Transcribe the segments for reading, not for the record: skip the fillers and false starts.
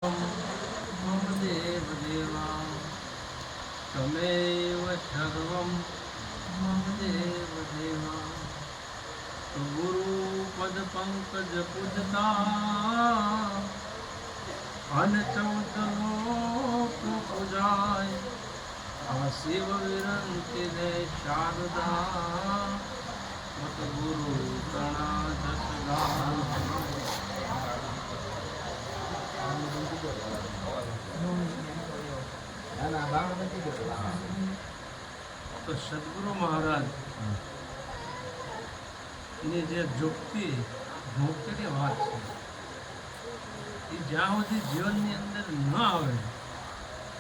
મમ દેવ દેવા તમેવ સર્વમ મમ દેવ દેવા ગુરુ પદ પંકજ પૂજતા અન 14 લોક પૂજાય આ શિવ વિરંતી દે શારદા મત ગુરુ ગણા દસ તો સદગુરુ મહારાજ ની જે મુક્તિની વાત છે એ જ્યાં સુધી જીવનની અંદર ન આવે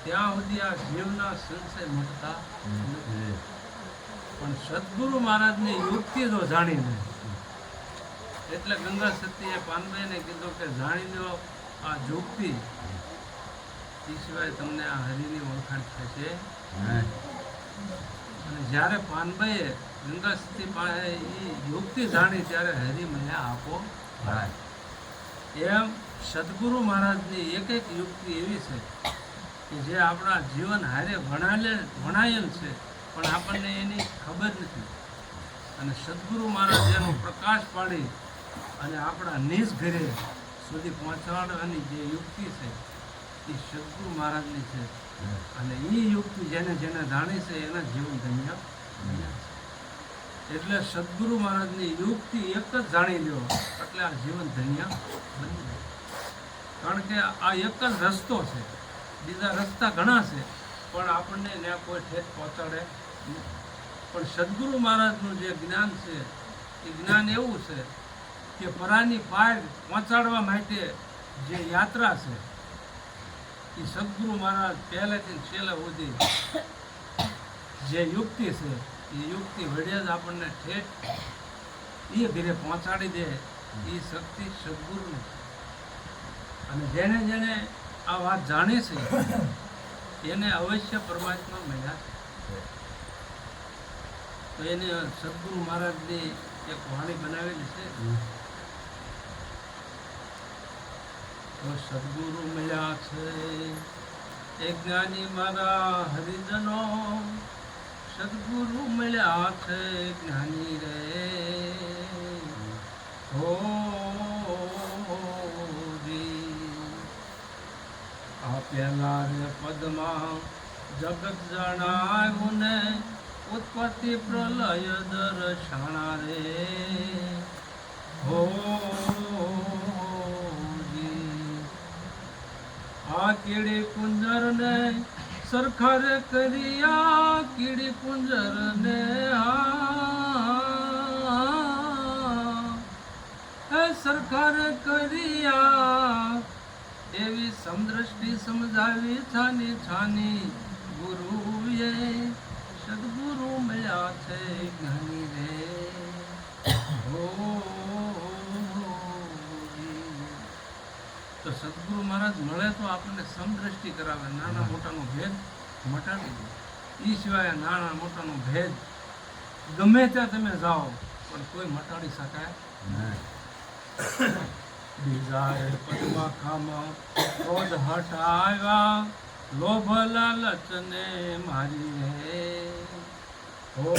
ત્યાં સુધી આ જીવના સંશય મટતા નથી. પણ સદગુરુ મહારાજની યુક્તિ જો જાણીને એટલે ગંગા સતીએ પાનભાઈને કીધું કે જાણી લો આ યુક્તિ એ સિવાય તમને આ હરિની ઓળખાણ થશે. અને જ્યારે પાનભાઈએ ગંગા સતી પાસે એ યુક્તિ જાણી ત્યારે હરિ મળ્યા આપો. એમ સદગુરુ મહારાજની એક એક યુક્તિ એવી છે કે જે આપણા જીવન હારે ભણાયેલ છે પણ આપણને એની ખબર નથી. અને સદગુરુ મહારાજ એનો પ્રકાશ પાડી અને આપણા નિજ ઘરે સુધી પહોંચાડવાની જે યુક્તિ છે એ સદગુરુ મહારાજની છે. અને એ યુક્તિ જેને જેને જાણી છે એના જીવન ધન્ય. એટલે સદગુરુ મહારાજની યુક્તિ એક જ જાણી લો એટલે આ જીવન ધન્ય બની જાય. કારણ કે આ એક જ રસ્તો છે, બીજા રસ્તા ઘણા છે પણ આપણને ત્યાં કોઈ ઠેઠ પહોંચાડે નહીં. પણ સદગુરુ મહારાજનું જે જ્ઞાન છે એ જ્ઞાન એવું છે કે પરાની પાર પહોંચાડવા માટે જે યાત્રા છે એ સદગુરુ મહારાજ પહેલેથી છેલ્લે સુધી જે યુક્તિ છે એ યુક્તિ વડે જ આપણને ઠેઠ એ ઘરે પહોંચાડી દે એ શક્તિ સદગુરુની છે. અને જેને જેને આ વાત જાણે છે એને અવશ્ય પરમાત્મા મળ્યા છે. તો એને સદગુરુ મહારાજની એક વાણી બનાવેલી છે. તો સદગુરુ મળ્યા છે એ જ્ઞાની મારા હરિજનો, સદગુરુ મળ્યા છે જ્ઞાની રે હો આ પેલા રે પદમાં જગત જણાવ્યું ને ઉત્પત્તિ પ્રલય દર્શાણા રે હો આ કીડી કુંજર ને સરખા રે કર્યા કીડી કુંજર ને સરખા રે કર્યા એવી સમદ્રષ્ટિ સમજાવી છાની છાની ગુરુએ સદગુરુ મળ્યા છે જ્ઞાની રે હો. તો સદગુરુ મહારાજ મળે તો આપણને સમદ્રષ્ટિ કરાવે, નાના મોટાનો ભેદ મટાડી દે. એ સિવાય નાના મોટાનો ભેદ ગમે ત્યાં તમે જાઓ પણ કોઈ મટાડી શકાય નહીં. બીજા પદમાં ખામાં ક્રોધ હટાવ્યા લોભ લાલચ ને મારી રે હો.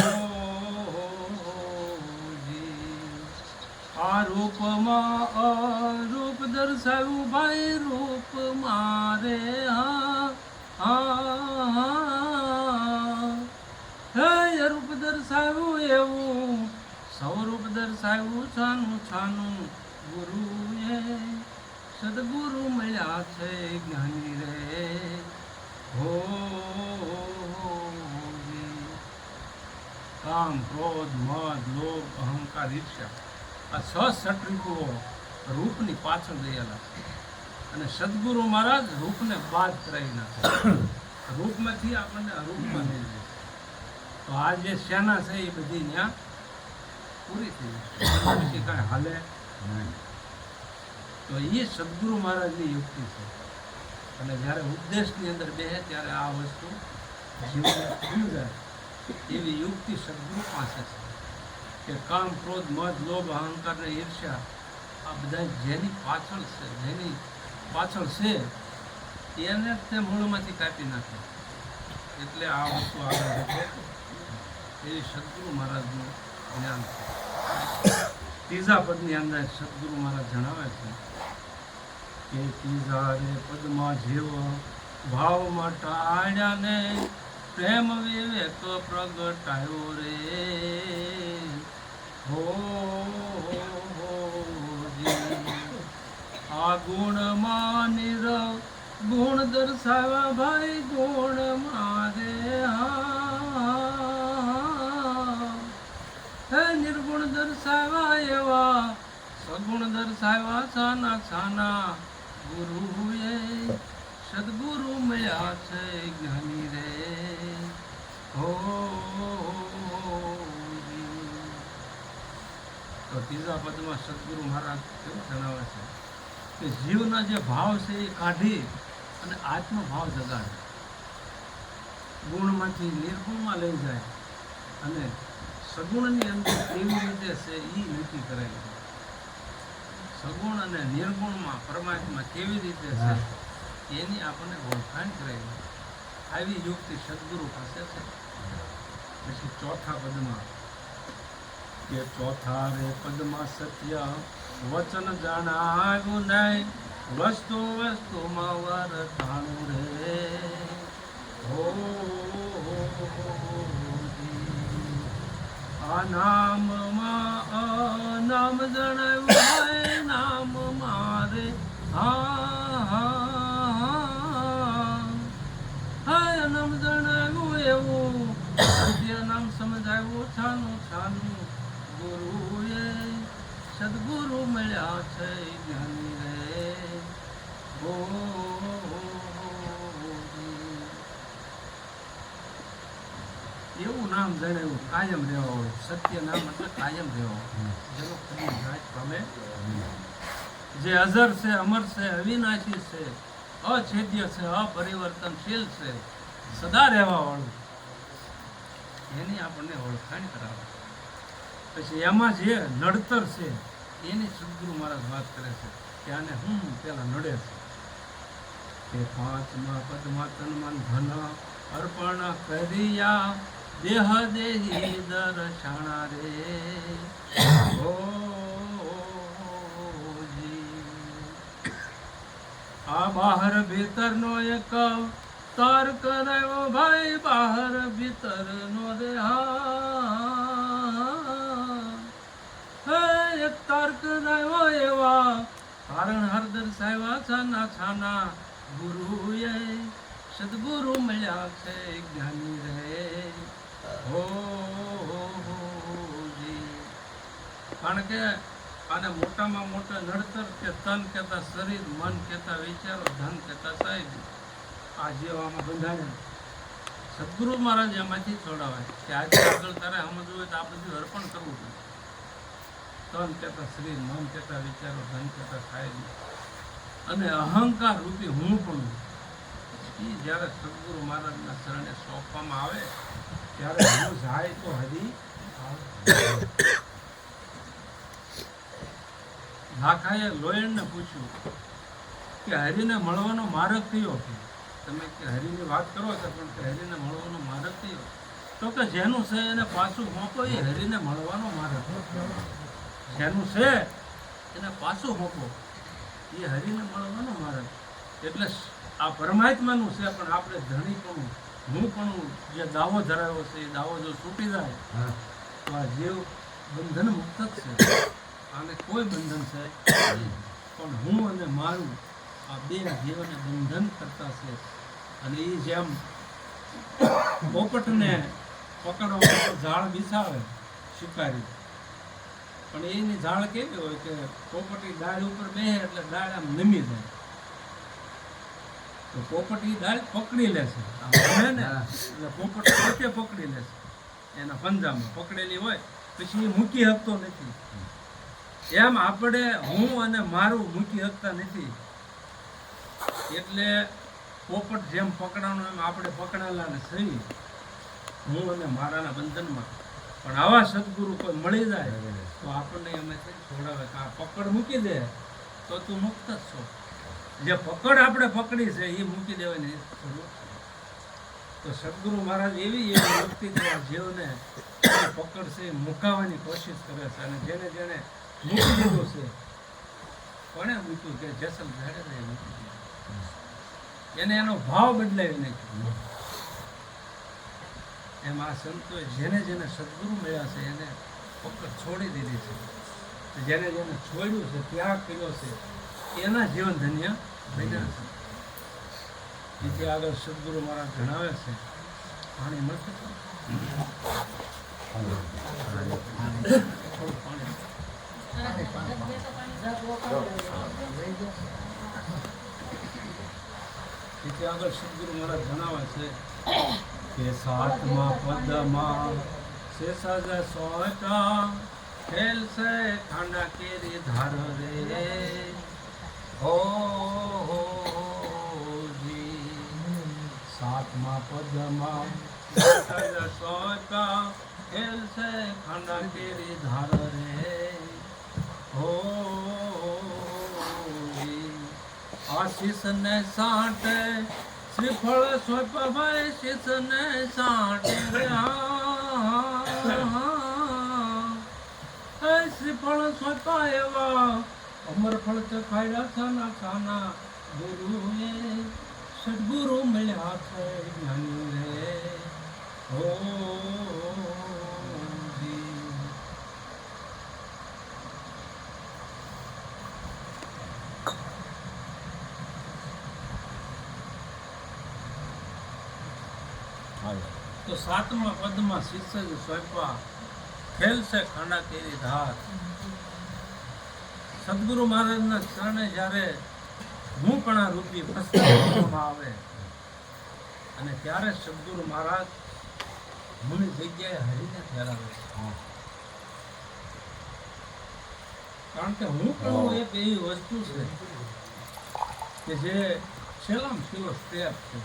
આ રૂપમાં અરૂપ દર્શાવ્યું ભાઈ રૂપ મારે હે રૂપ દર્શાવ્યું એવું સ્વરૂપ દર્શાવ્યું છાનું છાનું ગુરુએ સદગુરુ મળ્યા છે જ્ઞાની રે હો. કામ ક્રોધ મદ લોભ અહંકાર ઈર્ષ્યા આ 6 ષટ્રિપુઓ રૂપની પાછળ રહેલા છે. અને સદગુરુ મહારાજ રૂપને બાદ કરાવી નાખે, રૂપમાંથી આપણને અરૂપમાં લઈ જાય. તો આ જે સેના છે એ બધી ત્યાં પૂરી થઈ જાય, પછી કાંઈ હાલે નહીં. તો એ સદગુરુ મહારાજની યુક્તિ છે. અને જ્યારે ઉપદેશની અંદર બેસે ત્યારે આ વસ્તુ જીવન ખુલી જાય એવી યુક્તિ સદગુરુ પાસે છે. કે કામ ક્રોધ મદ લોભ અહંકાર ને ઈર્ષ્યા આ બધા જેની પાછળ છે એને તે મૂળમાંથી કાપી નાખે. એટલે આ વસ્તુ આગળ વધે એ સદગુરુ મહારાજનું જ્ઞાન છે. ત્રીજા પદની અંદર સદગુરુ મહારાજ જણાવે છે કે ત્રીજા રે પદમાં જેવો ભાવમાં ટાળ્યા ને પ્રેમ વિવેક પ્રગટાયો રે હો આ ગુણમાં નિરવ ગુણ દર્શાવ્યા ભાઈ ગુણ મારે હે નિર્ગુણ દર્શાવ્યા એવા સગુણ દર્શાવ્યા છાના છાના ગુરુએ સદગુરુ મળ્યા છે જ્ઞાની રે હો. તો ત્રીજા પદમાં સદગુરુ મહારાજ કેવું જણાવે છે કે જીવના જે ભાવ છે એ કાઢી અને આત્મભાવ જગાડે, ગુણમાંથી નિર્ગુણમાં લઈ જાય અને સગુણની અંદર કેવી રીતે છે એ નક્કી કરેલું છે. સગુણ અને નિર્ગુણમાં પરમાત્મા કેવી રીતે છે એની આપણને ઓળખાણ કરેલી. આવી યુક્તિ સદગુરુ પાસે છે. પછી ચોથા પદમાં કે ચોથા રે પદમાં સત્ય વચન જણાવ્યું નહીં વસ્તુ વસ્તુમાં વરતાણું રે હો. આ નામમાં નામ જણાવ્યું નામ મારે હા નામ જણાવ્યું એવું સત્ય નામ સમજાવ્યું છાનું છાનું ગુરુએ સદગુરુ મળ્યા છે જ્ઞાની રે હો. એવું નામ જણાવ્યું કાયમ રહેવા હોય. સત્ય નામ એટલે કાયમ રહેવા હોય, જેનો કદી નાશ પામે, જે અજર છે, અમર છે, અવિનાશી છે, અછેદ્ય છે, અપરિવર્તનશીલ છે, સદા રહેવા વાળું, એની આપણને ઓળખાણ કરાવે. પછી એમાં જે નડતર છે એની સદગુરુ મહારાજ વાત કરે છે કે આને હું પેલા નડે છે કે પાંચમા પદમાં તન મન ધન અર્પણ કર્યા દેહ દેહી દર્શણા રે હો. આ બહાર ભીતરનો એક તાર કરાયો ભાઈ બહાર ભીતરનો રે એક તાર કરાયો એવા કારણ હર દર્શાવ્યા છાના છાના ગુરુએ સદગુરુ મળ્યા છે જ્ઞાની રે હો. કારણ કે આને મોટામાં મોટા નડતર કે તન કહેતા શરીર, મન કહેતા વિચારો, ધન કહેતા સાહેબ, આ જેવામાં બંધાયા. સદગુરુ મહારાજ એમાંથી છોડાવાય કે આજે આગળ તારે સમજવું હોય તો આ બધું અર્પણ કરવું જોઈએ. તન કહેતા શરીર, મન કહેતા વિચારો, ધન કહેતા સાહેબ અને અહંકાર રૂપી હું પણ એ જ્યારે સદગુરુ મહારાજના શરણે સોંપવામાં આવે ત્યારે હું જાય તો હરી લાખાએ લોયણને પૂછ્યું કે હરિને મળવાનો માર્ગ કયો? કે તમે કે હરિની વાત કરો છો પણ કે હરિને મળવાનો માર્ગ કયો? તો કે જેનું છે એને પાછું મોકો એ હરિને મળવાનો માર્ગ. જેનું છે એને પાછું મોકો એ હરિને મળવાનો માર્ગ. એટલે આ પરમાત્માનું છે પણ આપણે ધણીપણું, હું પણ જે દાવો ધરાવ્યો છે એ દાવો જો છૂટી જાય તો આ જીવ બંધન મુક્ત જ છે. આને કોઈ બંધન છે પણ હું અને મારું આ બે જીવને બંધન કરતા છે. અને એ જેમ પોપટને પકડવા માટે ઝાડ બિછાવે શિકારી, પણ એની ઝાડ કેવી હોય કે પોપટી ડાળ ઉપર બેસે એટલે ડાળ આમ નમી જાય તો પોપટી ડાળ પકડી લેશે ને એટલે પોપટ પોતે પકડી લેશે એના પંજામાં પકડેલી હોય પછી એ મૂકી શકતો નથી. એમ આપણે હું અને મારું મૂકી શકતા નથી. એટલે પોપટ જેમ પકડાનું એમ આપણે પકડાયેલા ને સહી હું અને મારાના બંધનમાં. પણ આવા સદગુરુ કોઈ મળી જાય તો આપણને એમાંથી છોડાવે કે આ પકડ મૂકી દે તો તું મુક્ત જ છો. જે પકડ આપણે પકડી છે એ મૂકી દેવાની જરૂર છે. તો સદગુરુ મહારાજ એવી વ્યક્તિ છે જેઓને પકડ છે એ મુકાવવાની કોશિશ કરે છે. અને જેને જેને મૂકી દીધું છે, કોને મૂક્યું કે જેસલ જાડેજાએ મૂકી દીધું, એને એનો ભાવ બદલાવી નાખ્યો. એમ આ સંતોએ જેને જેને સદગુરુ મળ્યા છે એને પકડ છોડી દીધી છે. જેને જેને છોડ્યું છે, ત્યાગ કર્યો છે, એના જીવન ધન્ય બન્યા છે. તેથી આગળ સદગુરુ મહારાજ જણાવે છે, પાણી મળશે તેથી આગળ સદગુરુ મહારાજ જણાવે છે કે સાતમા પદમાં શેષાજ સોટા ખેલ સે ખાંડા કેરી ધાર રે હો સાતમા પદમાં સોટા ખેલ સે ખાંડા કેરી ધાર રે હો આશીષ ને સાંટે શ્રીફળ સોંપા ભાઈ શીશ ને સાંટે રે શ્રીફળ સોંપા એવા અમર ફળ ચખાડ્યા છાના છાના ગુરુએ સદગુરુ મળ્યા છે જ્ઞાની રે હો તો સાતમા પદમાં શિષ્ય સોંપવા ખેલ છે ખાંડા કેરી ધાર. સદગુરુ મહારાજના ચરણે જ્યારે મૂકણા રૂપી પ્રસ્તાવવામાં આવે અને ત્યારે સદગુરુ મહારાજ મૂળ જગ્યાએ હરીને ફેરાવે છે. કારણ કે મૂકણું એક એવી વસ્તુ છે કે જે છેલ્લામાં છેલ્લો સ્ટેપ છે.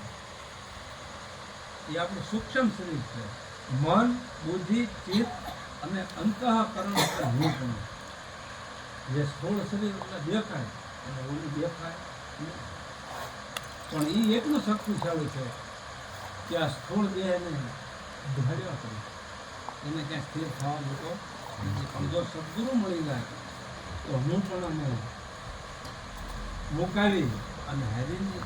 એ આપણું સૂક્ષ્મ શરીર છે. મન, બુદ્ધિ, ચિત્ત અને અંતઃકરણ એટલે મૂકણું. જે સ્થૂળ શરીર એટલે દેખાય અને ઓલું દેખાય નહીં. પણ એ એટલું શક્તિશાળી છે કે આ સ્થૂળ દેહને ઢળ્યો કરે, એને ક્યાંય સ્થિર થવા દેતો નથી. પણ જો સદગુરુ મળી જાય તો હું પણ અમે મુકાવી અને હરીને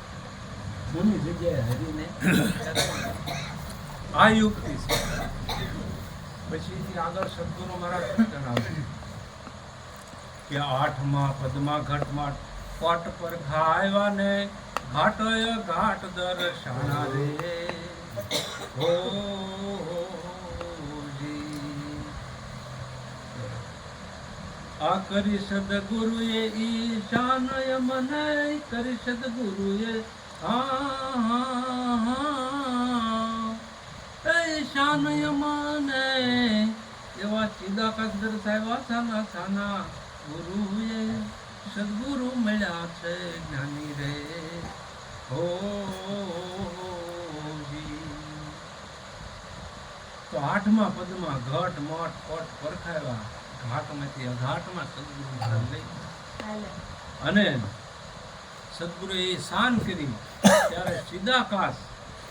જૂની જગ્યાએ હરીને આ યુક્તિ છે. પછીથી આગળ સદગુરુ મહારાજ જણાવે કે આઠમા પદમાં ઘટમાં પટ પર ખાયવા ને ઘાટોય ઘાટ દર્શાણા રે હો આ કરી સદગુરુએ ઈશાનય મને કરી સદગુરુએ ઈશાનય મને એવા ચિદાકાશ દર્શાવ્યા છાના છાના ગુરુએ સદગુરુ મળ્યા છે જ્ઞાની રે હો. તો આઠમા પદમાં ઘટ મઠ પટ પરખાવ્યા, ઘાટમાંથી અઘાટમાં સદગુરુ લઈ અને સદગુરુએ એ શાન કરી ત્યારે ચિદાકાશ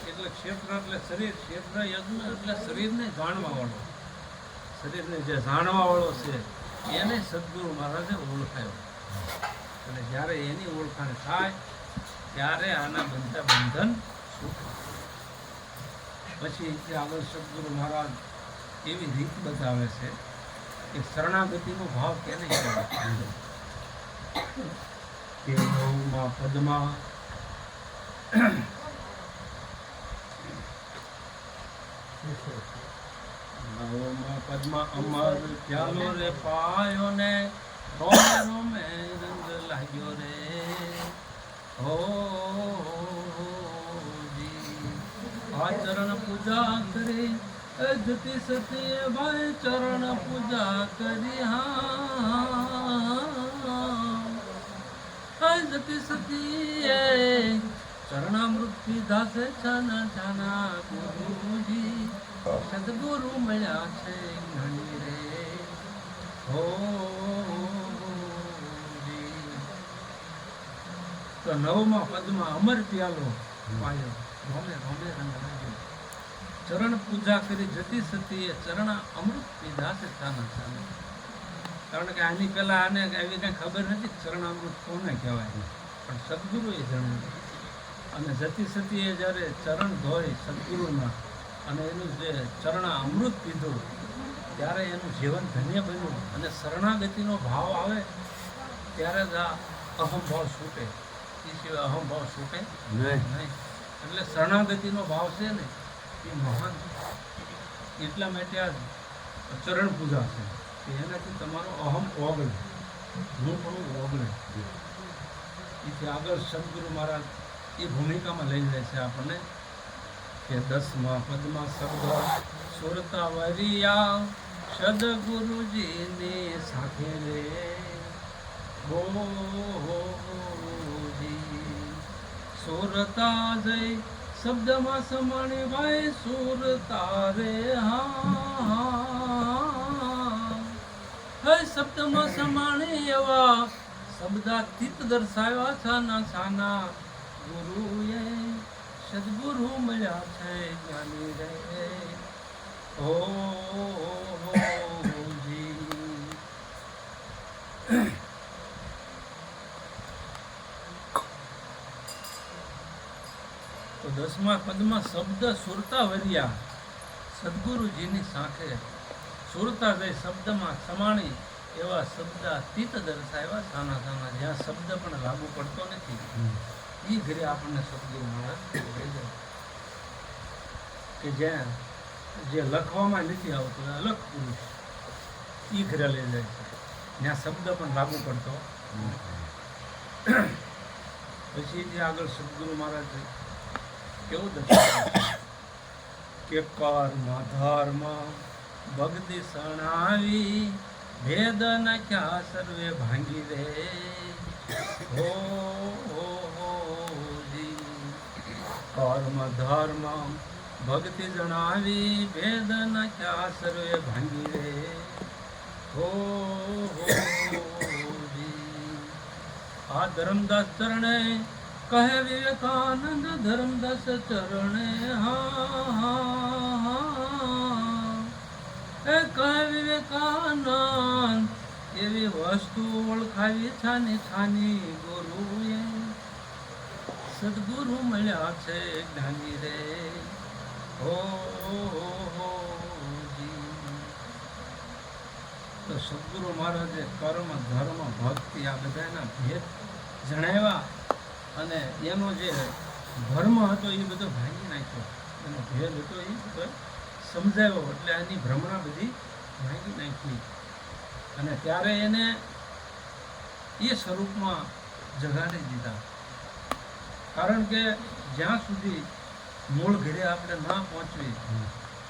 એટલે ક્ષેત્ર એટલે શરીર, ક્ષેત્ર યજ્ઞ એટલે શરીરને જાણવા વાળો, શરીરને જે જાણવા વાળો છે એને સદગુરુ મહારાજે ઓળખાયો. અને જ્યારે એની ઓળખાણ થાય ત્યારે આના બનતા બંધન છૂટે. પછી આગળ સદગુરુ મહારાજ એવી રીત બતાવે છે કે શરણાગતિનો ભાવ કેને કહેવાય. કે નવમા પદમાં નવમા પદમાં અમર ચાલો રે પાયો ને રોમે રોમે રંગ લાગ્યો રે હો. આ ચરણ પૂજા કરી જતી સતી ભાઈ ચરણ પૂજા કરી હા જતી સતી ચરણામૃત પીધા છે છાના છાના ગુરુજી સદગુરુ મળ્યા છે ઘણી રે હો. તો 9મા પદમાં અમર પ્યાલો પાયો રોમે રોમે રંગ લાગ્યો. ચરણ પૂજા કરી જતી સતીએ ચરણ અમૃત પીધા છે સાના સાના. કારણ કે આની પહેલા આને એવી કઈ ખબર નથી ચરણ અમૃત કોને કહેવાય, પણ સદગુરુએ જણાવ્યું. અને જતી સતીએ જ્યારે ચરણ ધોઈ સદગુરુના અને એનું જે ચરણ અમૃત પીધું ત્યારે એનું જીવન ધન્ય બન્યું. અને શરણાગતિનો ભાવ આવે ત્યારે જ આ અહમભાવ છૂટે, એ સિવાય અહમભાવ છૂટે નહીં. એટલે શરણાગતિનો ભાવ છે ને એ મહાન, એટલા માટે આ ચરણ પૂજા છે કે એનાથી તમારો અહમ ઓગળે, હું પણ ઓગળે. એથી આગળ સદગુરુ મહારાજ એ ભૂમિકામાં લઈ જાય છે આપણને કે 10મા પદમાં શબ્દ સુરતા વરિયા સદગુરુજીની સાથે રે બોજી. સુરતા જય શબ્દમાં સમાણી ભાઈ સુરતા રે હા શબ્દમાં સમાણી એવા શબ્દાતીત દર્શાવ્યા છાના છાના ગુરુએ સદગુરુ મળ્યા છે જ્ઞાની રે જી. તો 10મા પદમાં શબ્દ સુરતા વર્યા સદગુરુજીની સાંખે. સુરતા જઈ શબ્દમાં સમાણી એવા શબ્દાતીત દર્શાવ્યા સાના સાના, જ્યાં શબ્દ પણ લાગુ પડતો નથી એ ઘરે આપણને સદગુરુ મહારાજ લઈ જાય. કે જ્યાં જે લખવામાં નથી આવતું અલગ પુરુષ એ ઘરે લઈ જાય છે, જ્યાં શબ્દ પણ લાગુ પડતો. પછી જે આગળ સદગુરુ મહારાજ કેવું દર્શાવે કે કર્મ ધર્મ ભક્તિ શરણાવી ભેદ નાખ્યા સર્વે ભાંગી રે હો કર્મ ધર્મ ભક્તિ જણાવી ભેદ નાખ્યા સર્વે ભાંગી રે હો આ ધર્મદાસ ચરણે કહે વિવેકાનંદ ધર્મદાસ ચરણે હા એ કહે વિવેકાનંદ એવી વસ્તુ ઓળખાવી છાની છાની ગુરુએ સદગુરુ મળ્યા છે જ્ઞાની રે હો તો સદગુરુ મહારાજે કર્મ ધર્મ ભક્તિ આ બધાના ભેદ જણાવ્યા અને એનો જે ધર્મ હતો એ બધો ભાંગી નાખ્યો, એનો ભેદ હતો એ બધો સમજાવ્યો. એટલે એની ભ્રમણા બધી ભાંગી નાખી અને ત્યારે એને એ સ્વરૂપમાં જગાડી દીધા. કારણ કે જ્યાં સુધી મૂળ ઘરે આપણે ના પહોંચવી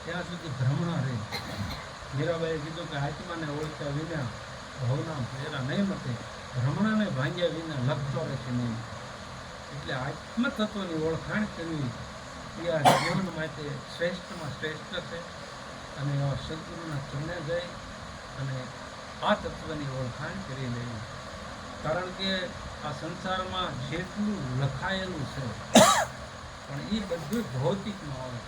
ત્યાં સુધી ભ્રમણા રહે. મીરાબાઈએ કીધું કે આત્માને ઓળખ્યા વિના ભવના ફેરા નહીં મતે, ભ્રમણાને ભાંગ્યા વિના લખતો રહેશે નહીં. એટલે આત્મતત્વની ઓળખાણ કરવી એ આ જીવન માટે શ્રેષ્ઠમાં શ્રેષ્ઠ છે. અને એવા સદગુરુના ચરણે જઈ અને આ તત્વની ઓળખાણ કરી લેવી. કારણ કે આ સંસારમાં જેટલું લખાયેલું છે પણ એ બધું ભૌતિકમાં આવે.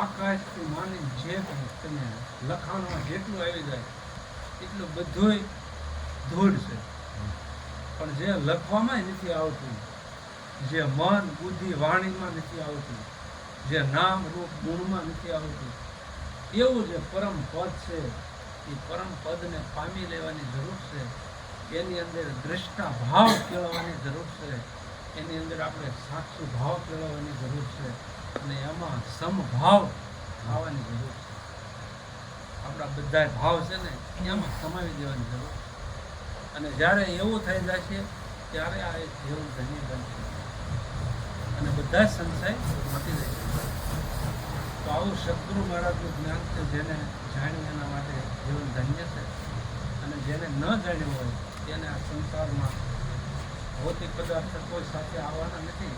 આકાશથી માની જે કંઈ તમે લખાણમાં જેટલું આવી જાય એટલું બધું ધૂળ છે. પણ જે લખવામાં નથી આવતું, જે મન બુદ્ધિ વાણીમાં નથી આવતું, જે નામ રૂપ ગુણમાં નથી આવતું, એવું જે પરમ પદ છે એ પરમ પદને પામી લેવાની જરૂર છે. એની અંદર દ્રષ્ટા ભાવ કેળવવાની જરૂર છે, એની અંદર આપણે સાક્ષી ભાવ કેળવવાની જરૂર છે અને એમાં સમભાવ આવવાની જરૂર છે. આપણા બધા ભાવ છે ને એમાં સમાવી દેવાની જરૂર છે. અને જ્યારે એવું થઈ જશે ત્યારે આ એક જીવન ધન્ય બનશે અને બધા સંશય મટી જશે. તો આવું સદગુરુ મહારાજનું જ્ઞાન છે, જેને જાણ્યું એના માટે જીવન ધન્ય છે. અને જેને ન જાણ્યું હોય તેને આ સંસારમાં ભૌતિક પદાર્થ કોઈ સાથે આવવાના નથી.